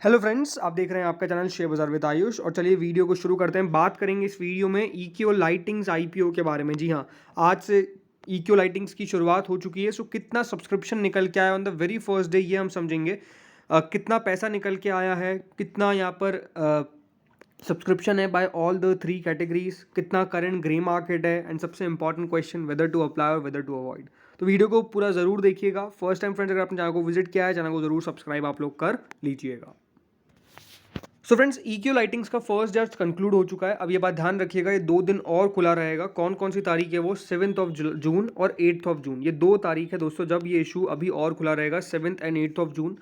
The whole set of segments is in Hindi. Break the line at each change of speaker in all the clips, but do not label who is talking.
हेलो फ्रेंड्स, आप देख रहे हैं आपका चैनल शेयर बाजार विद आयुष। और चलिए वीडियो को शुरू करते हैं। बात करेंगे इस वीडियो में ईक्यू लाइटिंग्स आईपीओ के बारे में। जी हाँ, आज से ईक्यू लाइटिंग्स की शुरुआत हो चुकी है। सो कितना सब्सक्रिप्शन निकल के आया on the very first day, ये हम समझेंगे। कितना पैसा निकल के आया है, कितना यहाँ पर सब्सक्रिप्शन है by all the three categories, कितना करंट ग्रे मार्केट है, एंड सबसे important question whether to apply और वेदर टू अवॉइड। तो वीडियो को पूरा ज़रूर देखिएगा। फर्स्ट टाइम फ्रेंड्स, अगर आपने चैनल को विजिट किया है, चैनल को ज़रूर सब्सक्राइब आप लोग कर लीजिएगा। सो फ्रेंड्स, ईक्यू लाइटिंग्स का फर्स्ट जस्ट कंक्लूड हो चुका है। अब ये बात ध्यान रखिएगा, ये 2 दिन और खुला रहेगा। कौन कौन सी तारीख है वो? 7th ऑफ जून और 8th ऑफ जून, ये 2 तारीख है दोस्तों जब ये इशू अभी और खुला रहेगा, 7th and 8th of June.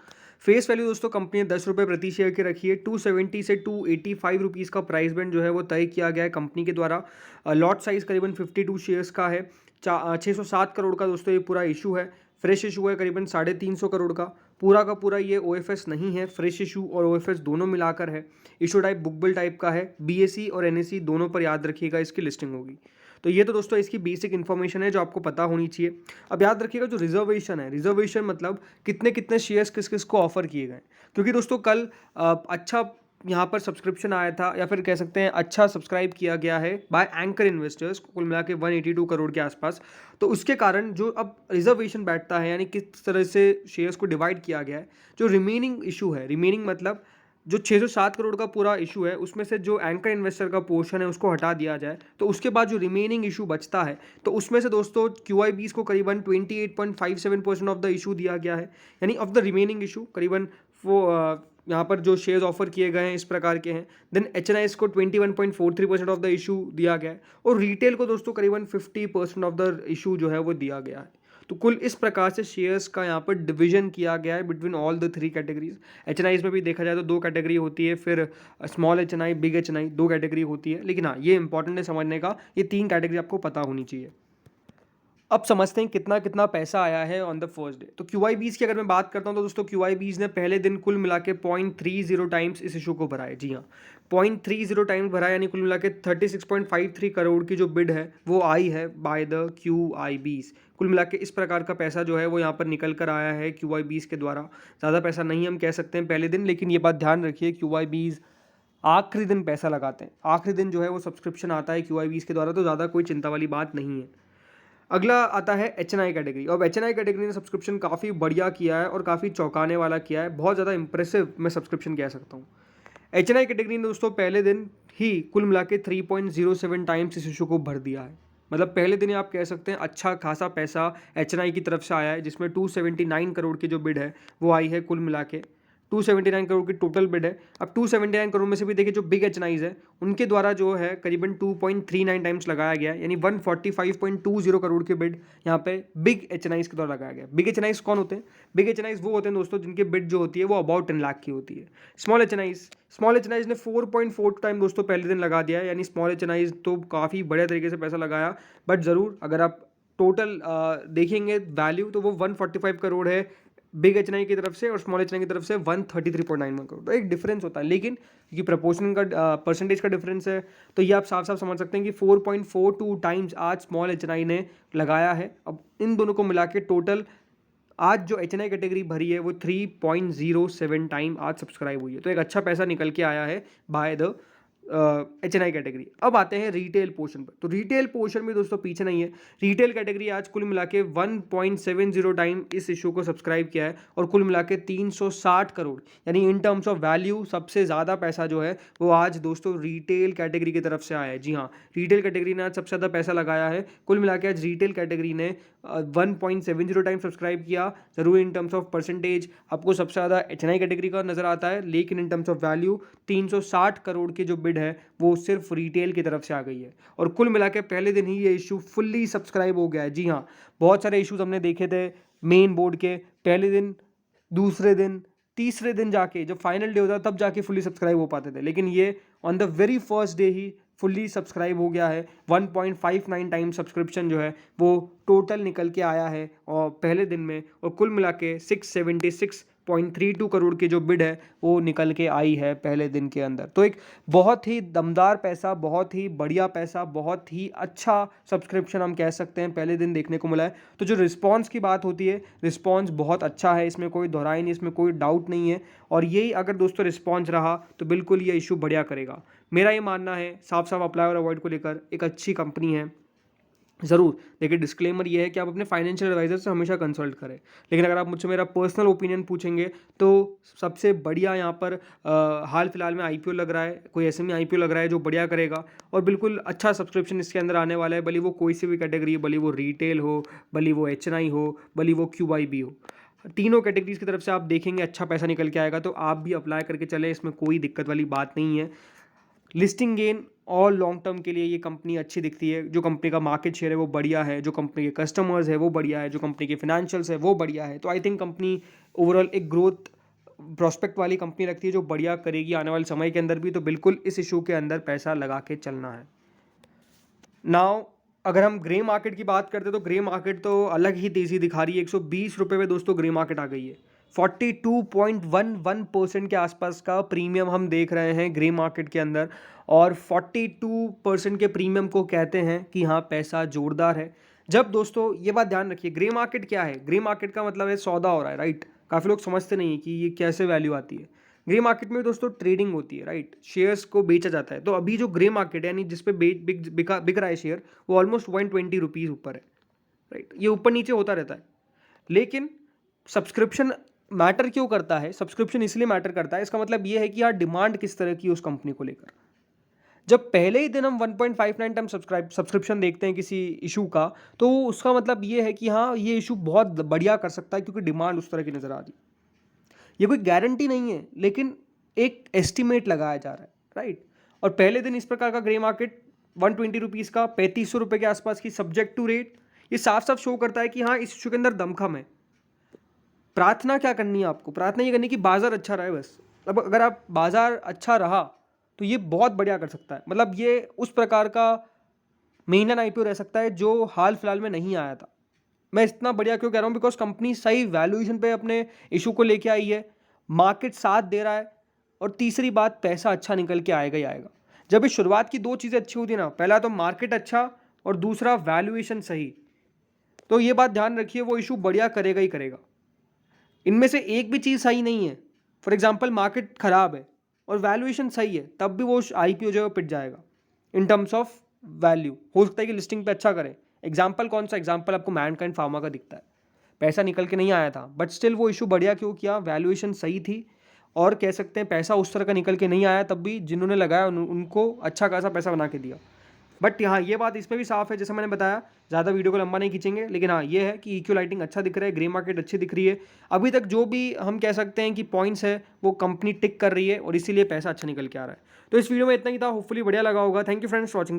Face value दोस्तों कंपनी ने 10 रुपये प्रति शेयर की रखी है। 270 से 285 रुपीज़ का प्राइस बैंड जो है वो तय किया गया है कंपनी के द्वारा। लॉट साइज करीबन 52 शेयर्स का है। 607 करोड़ का दोस्तों ये पूरा इशू है। फ्रेश इशू है करीबन 350 करोड़ का। पूरा का पूरा ये ओएफएस नहीं है, फ्रेश इशू और ओएफएस दोनों मिलाकर है। इशू टाइप बुकबिल टाइप का है। बीएसई और एनएसई दोनों पर याद रखिएगा इसकी लिस्टिंग होगी। तो ये तो दोस्तों इसकी बेसिक इन्फॉर्मेशन है जो आपको पता होनी चाहिए। अब याद रखिएगा जो रिजर्वेशन है, रिजर्वेशन मतलब कितने कितने शेयर्स किस किस को ऑफर किए गए। क्योंकि दोस्तों कल अच्छा यहाँ पर सब्सक्रिप्शन आया था, या फिर कह सकते हैं अच्छा सब्सक्राइब किया गया है बाय एंकर इन्वेस्टर्स, कुल मिला के 182 करोड़ के आसपास। तो उसके कारण जो अब रिजर्वेशन बैठता है, यानी किस तरह से शेयर्स को डिवाइड किया गया है, जो रिमेनिंग इशू है, रिमेनिंग मतलब जो 607 करोड़ का पूरा इशू है, उसमें से जो एंकर इन्वेस्टर का पोर्शन है उसको हटा दिया जाए, तो उसके बाद जो रिमेनिंग इशू बचता है, तो उसमें से दोस्तों क्यूआईबीज को करीबन 28.57% ऑफ द इशू दिया गया है। यानी ऑफ द रिमेनिंग इशू करीबन वो यहाँ पर जो शेयर्स ऑफर किए गए हैं इस प्रकार के हैं। देन एचएनआईएस को 21.43% ऑफ द इशू दिया गया है, और रिटेल को दोस्तों करीबन 50% ऑफ द इशू जो है वो दिया गया है। तो कुल इस प्रकार से शेयर्स का यहाँ पर डिवीजन किया गया है between all the three categories. HNIs में भी देखा जाए तो 2 कैटेगरी होती है, फिर small HNI, big HNI, 2 category होती है। लेकिन हाँ, ये इंपॉर्टेंट है समझने का, ये 3 कैटेगरी आपको पता होनी चाहिए। अब समझते हैं कितना कितना पैसा आया है ऑन द फर्स्ट डे। तो क्यूआईबीज की अगर मैं बात करता हूं तो दोस्तों क्यूआईबीज ने पहले दिन कुल मिला के 0.30 टाइम्स इस इशू को भरा है। जी हाँ, 0.30 टाइम्स भरा, यानी कुल मिला के 36.53 करोड़ की जो बिड है वो आई है बाय द क्यूआईबीज। कुल मिला के इस प्रकार का पैसा जो है वो यहाँ पर निकल कर आया है क्यूआईबीज के द्वारा। ज़्यादा पैसा नहीं हम कह सकते हैं पहले दिन, लेकिन ये बात ध्यान रखिए क्यूआईबीज आखिरी दिन पैसा लगाते हैं। आखिरी दिन जो है वो सब्सक्रिप्शन आता है क्यूआईबीज के द्वारा, तो ज़्यादा कोई चिंता वाली बात नहीं है। अगला आता है एचएनआई कैटेगरी। और एचएनआई कैटेगरी ने सब्सक्रिप्शन काफ़ी बढ़िया किया है और काफ़ी चौंकाने वाला किया है, बहुत ज़्यादा इंप्रेसिव मैं सब्सक्रिप्शन कह सकता हूँ। एचएनआई कैटेगरी ने दोस्तों पहले दिन ही कुल मिला के 3.07 टाइम्स इस इशू को भर दिया है। मतलब पहले दिन ही आप कह सकते हैं अच्छा खासा पैसा एचएनआई की तरफ से आया है, जिसमें 279 करोड़ की जो बिड है वो आई है। कुल मिला के 279 करोड़ की टोटल बिड है। अब 279 करोड़ में से भी देखिए जो बिग एचएनआईज है उनके द्वारा जो है करीबन 2.39 टाइम्स लगाया गया है, यानी 145.20 करोड़ की बिड यहाँ पे बिग एचएनआईज के द्वारा लगाया गया। बिग एचएनआईज कौन होते हैं? बिग एचएनआईज वो होते हैं दोस्तों जिनकी बिड जो होती है वो अबाउट 10 लाख की होती है। स्मॉल एचएनआईज ने 4.4 टाइम दोस्तों पहले दिन लगा दिया है, यानी स्मॉल एचएनआईज तो काफ़ी बढ़िया तरीके से पैसा लगाया। बट ज़रूर अगर आप टोटल देखेंगे वैल्यू तो वो 145 करोड़ है बिग एचएनआई की तरफ से, और स्मॉल एचएनआई की तरफ से 133.91 करोड़। तो एक डिफरेंस होता है, लेकिन क्योंकि प्रपोर्शन का परसेंटेज का डिफरेंस है, तो ये आप साफ साफ समझ सकते हैं कि 4.42 टाइम्स आज स्मॉल एचएनआई ने लगाया है। अब इन दोनों को मिला के टोटल आज जो एचएनआई कैटेगरी भरी है वो 3.07 टाइम आज सब्सक्राइब हुई है। तो एक अच्छा पैसा निकल के आया है बाय द एचएनआई कैटेगरी। अब आते हैं रिटेल पोर्शन पर। तो रिटेल पोर्शन भी दोस्तों पीछे नहीं है। रिटेल कैटेगरी आज कुल मिला के 1.70 टाइम इस इशू को सब्सक्राइब किया है, और कुल मिला के 360 करोड़, यानी इन टर्म्स ऑफ वैल्यू सबसे ज़्यादा पैसा जो है वो आज दोस्तों रिटेल कैटेगरी की तरफ से आया है। जी हाँ, रिटेल कैटेगरी ने आज सबसे ज़्यादा पैसा लगाया है। कुल मिला के आज रिटेल कैटेगरी ने 1.70 टाइम सब्सक्राइब किया। जरूर इन टर्म्स ऑफ परसेंटेज आपको सबसे ज़्यादा एचएनआई कैटेगरी का नजर आता है, लेकिन in terms of value 360 crore की जो बिड है वो सिर्फ रिटेल की तरफ से आ गई है। और कुल मिला के पहले दिन ही ये इशू फुल्ली सब्सक्राइब हो गया है। जी हाँ, बहुत सारे इशूज हमने देखे थे मेन बोर्ड के, पहले दिन, दूसरे दिन, तीसरे दिन जाके जब फाइनल डे होता तब जाके फुल्ली सब्सक्राइब हो पाते थे, लेकिन ये on the very first day he fully subscribe हो गया है। 1.59 टाइम सब्सक्रिप्शन जो है वो टोटल निकल के आया है और पहले दिन में, और कुल मिला के 676 0.32 करोड़ की जो बिड है वो निकल के आई है पहले दिन के अंदर। तो एक बहुत ही दमदार पैसा, बहुत ही बढ़िया पैसा, बहुत ही अच्छा सब्सक्रिप्शन हम कह सकते हैं पहले दिन देखने को मिला है। तो जो रिस्पॉन्स की बात होती है, रिस्पॉन्स बहुत अच्छा है, इसमें कोई दोहराई नहीं, इसमें कोई डाउट नहीं है। और यही अगर दोस्तों रिस्पॉन्स रहा तो बिल्कुल ये इशू बढ़िया करेगा। मेरा ये मानना है साफ साफ अप्लाई और अवॉइड को लेकर एक अच्छी कंपनी है। ज़रूर देखिए, डिस्क्लेमर ये है कि आप अपने फाइनेंशियल एडवाइजर से हमेशा कंसल्ट करें, लेकिन अगर आप मुझसे मेरा पर्सनल ओपिनियन पूछेंगे तो सबसे बढ़िया यहाँ पर हाल फिलहाल में आईपीओ लग रहा है, कोई एसएमई आईपीओ लग रहा है जो बढ़िया करेगा और बिल्कुल अच्छा सब्सक्रिप्शन इसके अंदर आने वाला है। भले वो कोई सी भी कैटेगरी हो, भले वो रिटेल हो, भले वो एचएनआई हो, भले वो क्यूआईबी हो, तीनों कैटेगरीज की तरफ से आप देखेंगे अच्छा पैसा निकल के आएगा। तो आप भी अप्लाई करके चले, इसमें कोई दिक्कत वाली बात नहीं है। लिस्टिंग गेन और लॉन्ग टर्म के लिए ये कंपनी अच्छी दिखती है। जो कंपनी का मार्केट शेयर है वो बढ़िया है, जो कंपनी के कस्टमर्स है वो बढ़िया है, जो कंपनी के फिनेंशियल्स है वो बढ़िया है। तो आई थिंक कंपनी ओवरऑल एक ग्रोथ प्रोस्पेक्ट वाली कंपनी लगती है जो बढ़िया करेगी आने वाले समय के अंदर भी। तो बिल्कुल इस इशू के अंदर पैसा लगा के चलना है। नाउ अगर हम ग्रे मार्केट की बात करते हैं तो ग्रे मार्केट तो अलग ही तेज़ी दिखा रही है। 120 रुपये में दोस्तों ग्रे मार्केट आ गई है। 42.11% के आसपास का प्रीमियम हम देख रहे हैं ग्रे मार्केट के अंदर, और 42% के प्रीमियम को कहते हैं कि हाँ पैसा जोरदार है। जब दोस्तों ये बात ध्यान रखिए, ग्रे मार्केट क्या है? ग्रे मार्केट का मतलब है सौदा हो रहा है, राइट? काफ़ी लोग समझते नहीं है कि ये कैसे वैल्यू आती है। ग्रे मार्केट में दोस्तों ट्रेडिंग होती है, राइट? शेयर्स को बेचा जाता है। तो अभी जो ग्रे मार्केट है यानी जिस पे बिक रहा है शेयर, वो ऑलमोस्ट 120 रुपीज़ ऊपर है, राइट? ये ऊपर नीचे होता रहता है। लेकिन सब्सक्रिप्शन मैटर क्यों करता है? सब्सक्रिप्शन इसलिए मैटर करता है, इसका मतलब ये है कि यार डिमांड किस तरह की है उस कंपनी को लेकर। जब पहले ही दिन हम 1.59 टाइम सब्सक्रिप्शन देखते हैं किसी इशू का, तो उसका मतलब ये है कि हाँ ये इशू बहुत बढ़िया कर सकता है क्योंकि डिमांड उस तरह की नज़र आ रही है। ये कोई गारंटी नहीं है, लेकिन एक एस्टिमेट लगाया जा रहा है, राइट? और पहले दिन इस प्रकार का ग्रे मार्केट 120 रुपीज़ का 3500 रुपये के आसपास की सब्जेक्ट टू रेट, ये साफ साफ शो करता है कि हाँ इस इशू के अंदर दमखम है। प्रार्थना क्या करनी है आपको? प्रार्थना ये करनी कि बाजार अच्छा रहे बस। अब अगर आप बाजार अच्छा रहा तो ये बहुत बढ़िया कर सकता है। मतलब ये उस प्रकार का मेनन आईपीओ रह सकता है जो हाल फिलहाल में नहीं आया था। मैं इतना बढ़िया क्यों कह रहा हूँ? बिकॉज कंपनी सही वैल्यूएशन पे अपने इशू को लेके आई है, मार्केट साथ दे रहा है, और तीसरी बात पैसा अच्छा निकल के आएगा ही आएगा। जब इस शुरुआत की दो चीज़ें अच्छी होती है ना, पहला तो मार्केट अच्छा और दूसरा वैल्यूएशन सही, तो ये बात ध्यान रखिए वो इशू बढ़िया करेगा ही करेगा। इनमें से एक भी चीज़ सही नहीं है, फॉर एग्जाम्पल मार्केट खराब है और वैल्यूएशन सही है, तब भी वो आईपीओ जो है पिट जाएगा इन टर्म्स ऑफ वैल्यू। हो सकता है कि लिस्टिंग पे अच्छा करे। एग्जाम्पल कौन सा? एग्जाम्पल आपको मैनकाइंड फार्मा का दिखता है, पैसा निकल के नहीं आया था बट स्टिल वो इशू बढ़िया क्यों किया? वैल्यूएशन सही थी, और कह सकते हैं पैसा उस तरह का निकल के नहीं आया, तब भी जिन्होंने लगाया उनको अच्छा खासा पैसा बना के दिया। बट हाँ ये बात इस पर भी साफ है, जैसे मैंने बताया, ज़्यादा वीडियो को लंबा नहीं खींचेंगे, लेकिन हाँ ये है कि ईक्यू लाइटिंग अच्छा दिख रहा है, ग्रे मार्केट अच्छी दिख रही है। अभी तक जो भी हम कह सकते हैं कि पॉइंट्स है वो कंपनी टिक कर रही है और इसीलिए पैसा अच्छा निकल के आ रहा है। तो इस वीडियो में इतना ही था, होपफुली बढ़िया लगा होगा। Thank you friends for watching.